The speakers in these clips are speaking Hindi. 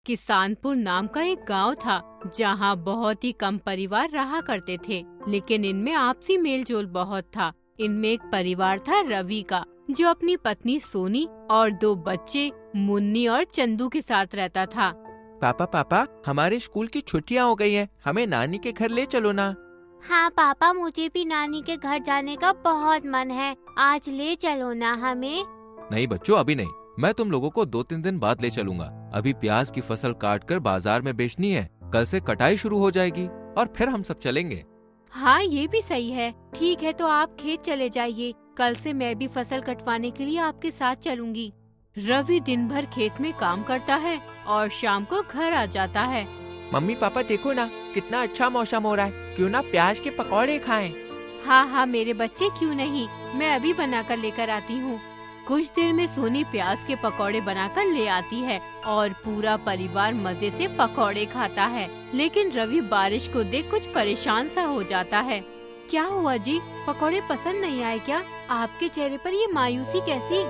किसानपुर नाम का एक गांव था जहां बहुत ही कम परिवार रहा करते थे, लेकिन इनमें आपसी मेलजोल बहुत था। इनमें एक परिवार था रवि का, जो अपनी पत्नी सोनी और 2 बच्चे मुन्नी और चंदू के साथ रहता था। पापा, हमारे स्कूल की छुट्टियां हो गई हैं, हमें नानी के घर ले चलो ना। हाँ पापा, मुझे भी नानी के घर जाने का बहुत मन है, आज ले चलो ना हमें। नहीं बच्चों, अभी नहीं, मैं तुम लोगों को 2-3 दिन बाद ले चलूंगा। अभी प्याज की फसल काट कर बाजार में बेचनी है, कल से कटाई शुरू हो जाएगी और फिर हम सब चलेंगे। हाँ, ये भी सही है। ठीक है, तो आप खेत चले जाइए, कल से मैं भी फसल कटवाने के लिए आपके साथ चलूंगी। रवि दिन भर खेत में काम करता है और शाम को घर आ जाता है। मम्मी पापा देखो ना, कितना अच्छा मौसम हो रहा है, क्यों ना प्याज के पकौड़े खाएं। हाँ मेरे बच्चे, क्यों नहीं, मैं अभी बनाकर लेकर आती हूँ। कुछ देर में सोनी प्याज के पकौड़े बनाकर ले आती है और पूरा परिवार मजे से पकौड़े खाता है। लेकिन रवि बारिश को देख कुछ परेशान सा हो जाता है। क्या हुआ जी, पकौड़े पसंद नहीं आए क्या? आपके चेहरे पर ये मायूसी कैसी?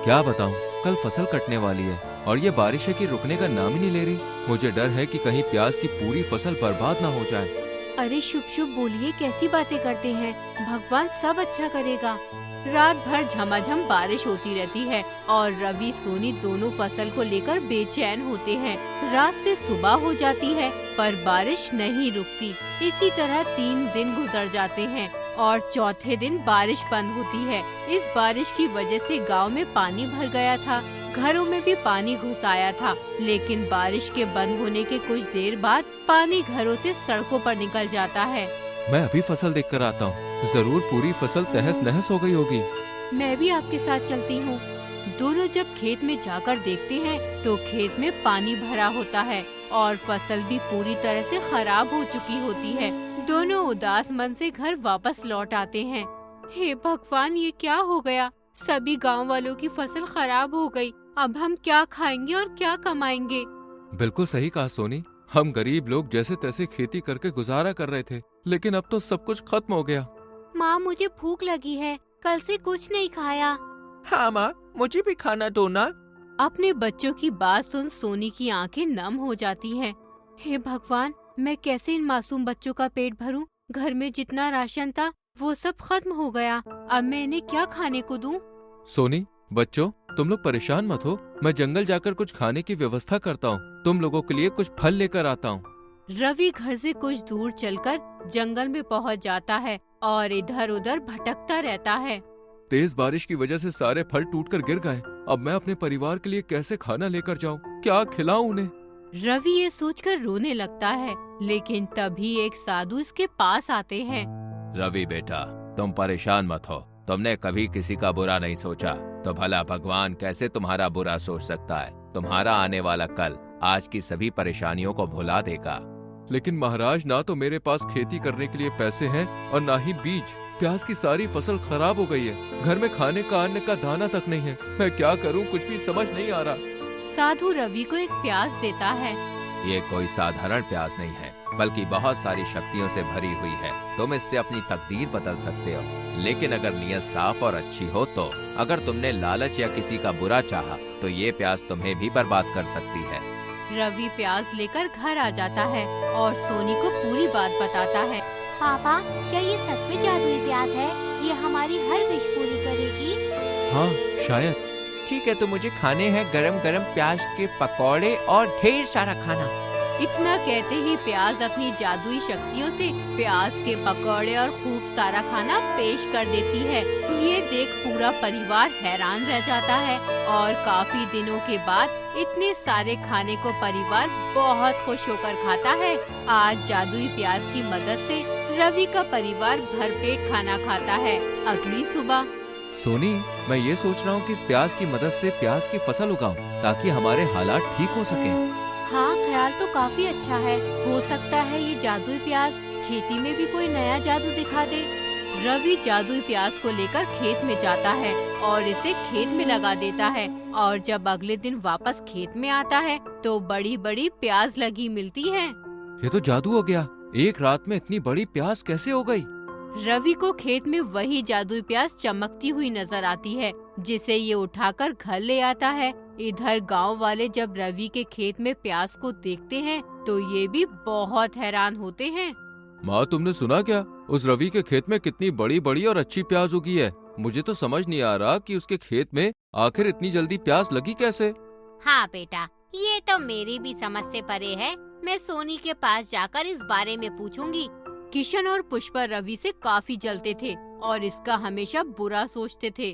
क्या बताऊं, कल फसल कटने वाली है और ये बारिश है कि रुकने का नाम ही नहीं ले रही। मुझे डर है कि कहीं प्याज की पूरी फसल बर्बाद ना हो जाए। अरे शुभ बोलिए, कैसी बातें करते हैं, भगवान सब अच्छा करेगा। रात भर झमाझम बारिश होती रहती है और रवि सोनी दोनों फसल को लेकर बेचैन होते हैं। रात से सुबह हो जाती है पर बारिश नहीं रुकती। इसी तरह 3 दिन गुजर जाते हैं और चौथे दिन बारिश बंद होती है। इस बारिश की वजह से गांव में पानी भर गया था, घरों में भी पानी घुस आया था। लेकिन बारिश के बंद होने के कुछ देर बाद पानी घरों से सड़कों पर निकल जाता है। मैं अभी फसल देख कर आता हूँ, जरूर पूरी फसल तहस नहस हो गई होगी। मैं भी आपके साथ चलती हूँ। दोनों जब खेत में जाकर देखते हैं तो खेत में पानी भरा होता है और फसल भी पूरी तरह से खराब हो चुकी होती है। दोनों उदास मन से घर वापस लौट आते हैं। हे भगवान, ये क्या हो गया? सभी गांव वालों की फसल खराब हो गई। अब हम क्या खाएंगे और क्या कमाएंगे? बिल्कुल सही कहा सोनी, हम गरीब लोग जैसे तैसे खेती करके गुजारा कर रहे थे, लेकिन अब तो सब कुछ खत्म हो गया। माँ, मुझे भूख लगी है, कल से कुछ नहीं खाया। हाँ माँ, मुझे भी खाना दो ना। अपने बच्चों की बात सुन सोनी की आंखें नम हो जाती हैं। हे भगवान, मैं कैसे इन मासूम बच्चों का पेट भरूं? घर में जितना राशन था वो सब खत्म हो गया। अब मैं इन्हें क्या खाने को दूं? सोनी, बच्चों, तुम लोग परेशान मत हो, मैं जंगल जाकर कुछ खाने की व्यवस्था करता हूँ। तुम लोगों के लिए कुछ फल लेकर आता हूँ। रवि घर से कुछ दूर चलकर जंगल में पहुंच जाता है और इधर उधर भटकता रहता है। तेज बारिश की वजह से सारे फल टूटकर गिर गए। अब मैं अपने परिवार के लिए कैसे खाना लेकर जाऊँ, क्या खिलाऊं उन्हें? रवि ये सोचकर रोने लगता है, लेकिन तभी एक साधु इसके पास आते हैं। रवि बेटा, तुम परेशान मत हो, तुमने कभी किसी का बुरा नहीं सोचा, तो भला भगवान कैसे तुम्हारा बुरा सोच सकता है? तुम्हारा आने वाला कल आज की सभी परेशानियों को भुला देगा। लेकिन महाराज, ना तो मेरे पास खेती करने के लिए पैसे हैं और ना ही बीज। प्याज की सारी फसल खराब हो गई है, घर में खाने का अन्न का दाना तक नहीं है। मैं क्या करूं, कुछ भी समझ नहीं आ रहा। साधु रवि को एक प्याज देता है। ये कोई साधारण प्याज नहीं है, बल्कि बहुत सारी शक्तियों से भरी हुई है। तुम इससे अपनी तकदीर बदल सकते हो, लेकिन अगर नीयत साफ और अच्छी हो तो। अगर तुमने लालच या किसी का बुरा चाहा तो ये प्याज तुम्हें भी बर्बाद कर सकती है। रवि प्याज लेकर घर आ जाता है और सोनी को पूरी बात बताता है। पापा, क्या ये सच में जादुई प्याज है? ये हमारी हर विश पूरी करेगी? हाँ शायद। ठीक है, तो मुझे खाने हैं गरम गरम प्याज के पकौड़े और ढेर सारा खाना। इतना कहते ही प्याज अपनी जादुई शक्तियों से प्याज के पकौड़े और खूब सारा खाना पेश कर देती है। ये देख पूरा परिवार हैरान रह जाता है और काफी दिनों के बाद इतने सारे खाने को परिवार बहुत खुश होकर खाता है। आज जादुई प्याज की मदद से रवि का परिवार भरपेट खाना खाता है। अगली सुबह सोनी, मैं ये सोच रहा हूँ कि इस प्याज की मदद से प्याज की फसल उगाऊं ताकि हमारे हालात ठीक हो सके। हाँ, ख्याल तो काफी अच्छा है। हो सकता है ये जादुई प्याज खेती में भी कोई नया जादू दिखा दे। रवि जादुई प्याज को लेकर खेत में जाता है और इसे खेत में लगा देता है। और जब अगले दिन वापस खेत में आता है तो बड़ी बड़ी प्याज लगी मिलती है। ये तो जादू हो गया, एक रात में इतनी बड़ी प्याज कैसे हो गई? रवि को खेत में वही जादुई प्याज चमकती हुई नजर आती है, जिसे ये उठाकर घर ले आता है इधर गांव वाले जब रवि के खेत में प्याज को देखते हैं तो ये भी बहुत हैरान होते हैं। माँ, तुमने सुना क्या? उस रवि के खेत में कितनी बड़ी बड़ी और अच्छी प्याज उगी है। मुझे तो समझ नहीं आ रहा कि उसके खेत में आखिर इतनी जल्दी प्याज लगी कैसे। हाँ बेटा, ये तो मेरी भी समझ से परे है। मैं सोनी के पास जाकर इस बारे में पूछूंगी। किशन और पुष्पा रवि से काफी जलते थे और इसका हमेशा बुरा सोचते थे।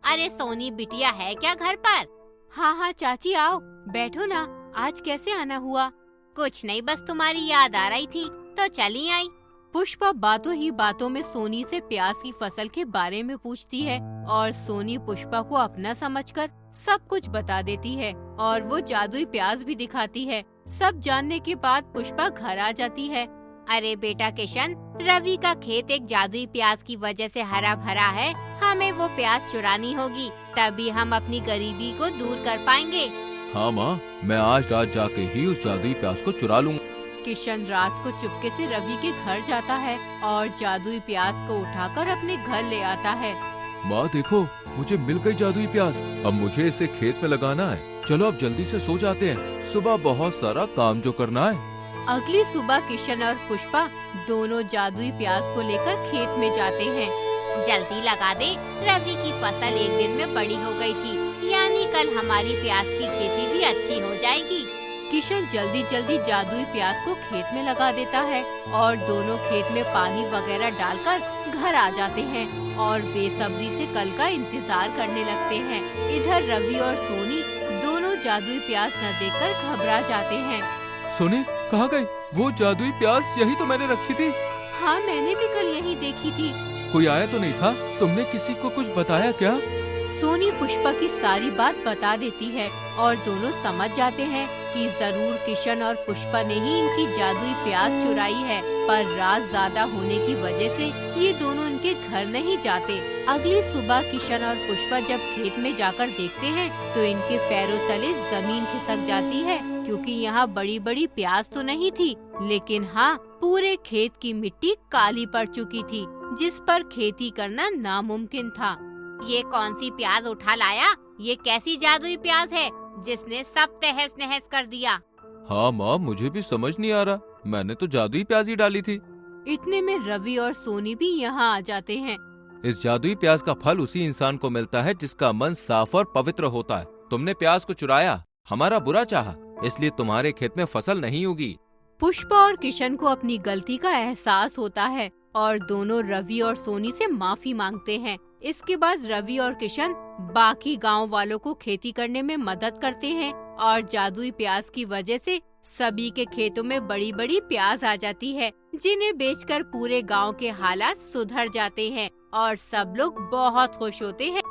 अरे सोनी बिटिया है क्या घर पर? हाँ हाँ चाची, आओ बैठो ना। आज कैसे आना हुआ? कुछ नहीं, बस तुम्हारी याद आ रही थी तो चली आई। पुष्पा बातों ही बातों में सोनी से प्याज की फसल के बारे में पूछती है और सोनी पुष्पा को अपना समझकर सब कुछ बता देती है और वो जादुई प्याज भी दिखाती है। सब जानने के बाद पुष्पा घर आ जाती है। अरे बेटा किशन, रवि का खेत एक जादुई प्याज की वजह से हरा भरा है। हमें वो प्याज चुरानी होगी, तभी हम अपनी गरीबी को दूर कर पाएंगे। हाँ माँ, मैं आज रात जाके ही उस जादुई प्याज को चुरा लूंगा। किशन रात को चुपके से रवि के घर जाता है और जादुई प्याज को उठाकर अपने घर ले आता है। माँ देखो, मुझे मिल गई जादुई प्याज। अब मुझे इसे खेत में लगाना है। चलो अब जल्दी से सो जाते हैं, सुबह बहुत सारा काम जो करना है। अगली सुबह किशन और पुष्पा दोनों जादुई प्याज को लेकर खेत में जाते हैं। जल्दी लगा दे, रवि की फसल एक दिन में बड़ी हो गई थी, यानी कल हमारी प्याज की खेती भी अच्छी हो जाएगी। किशन जल्दी जल्दी जादुई प्याज को खेत में लगा देता है और दोनों खेत में पानी वगैरह डालकर घर आ जाते हैं और बेसब्री से कल का इंतजार करने लगते हैं। इधर रवि और सोनी दोनों जादुई प्याज न देखकर घबरा जाते हैं। सोनी, कहाँ गई? वो जादुई प्याज यही तो मैंने रखी थी। हाँ, मैंने भी कल यही देखी थी। कोई आया तो नहीं था? तुमने किसी को कुछ बताया क्या? सोनी पुष्पा की सारी बात बता देती है और दोनों समझ जाते हैं कि जरूर किशन और पुष्पा ने ही इनकी जादुई प्याज चुराई है, पर रात ज्यादा होने की वजह से ये दोनों इनके घर नहीं जाते। अगली सुबह किशन और पुष्पा जब खेत में जाकर देखते हैं तो इनके पैरों तले जमीन खिसक जाती है, क्योंकि यहाँ बड़ी बड़ी प्याज तो नहीं थी, लेकिन हाँ, पूरे खेत की मिट्टी काली पड़ चुकी थी, जिस पर खेती करना नामुमकिन था। ये कौन सी प्याज उठा लाया? ये कैसी जादुई प्याज है जिसने सब तहस नहस कर दिया? हाँ माँ, मुझे भी समझ नहीं आ रहा। मैंने तो जादुई प्याज ही डाली थी। इतने में रवि और सोनी भी यहाँ आ जाते हैं। इस जादुई प्याज का फल उसी इंसान को मिलता है जिसका मन साफ और पवित्र होता है। तुमने प्याज को चुराया, हमारा बुरा चाहा, इसलिए तुम्हारे खेत में फसल नहीं उगी। पुष्पा और किशन को अपनी गलती का एहसास होता है और दोनों रवि और सोनी से माफी मांगते हैं। इसके बाद रवि और किशन बाकी गांव वालों को खेती करने में मदद करते हैं और जादुई प्याज की वजह से सभी के खेतों में बड़ी बड़ी प्याज आ जाती है, जिन्हें बेचकर पूरे गांव के हालात सुधर जाते हैं और सब लोग बहुत खुश होते हैं।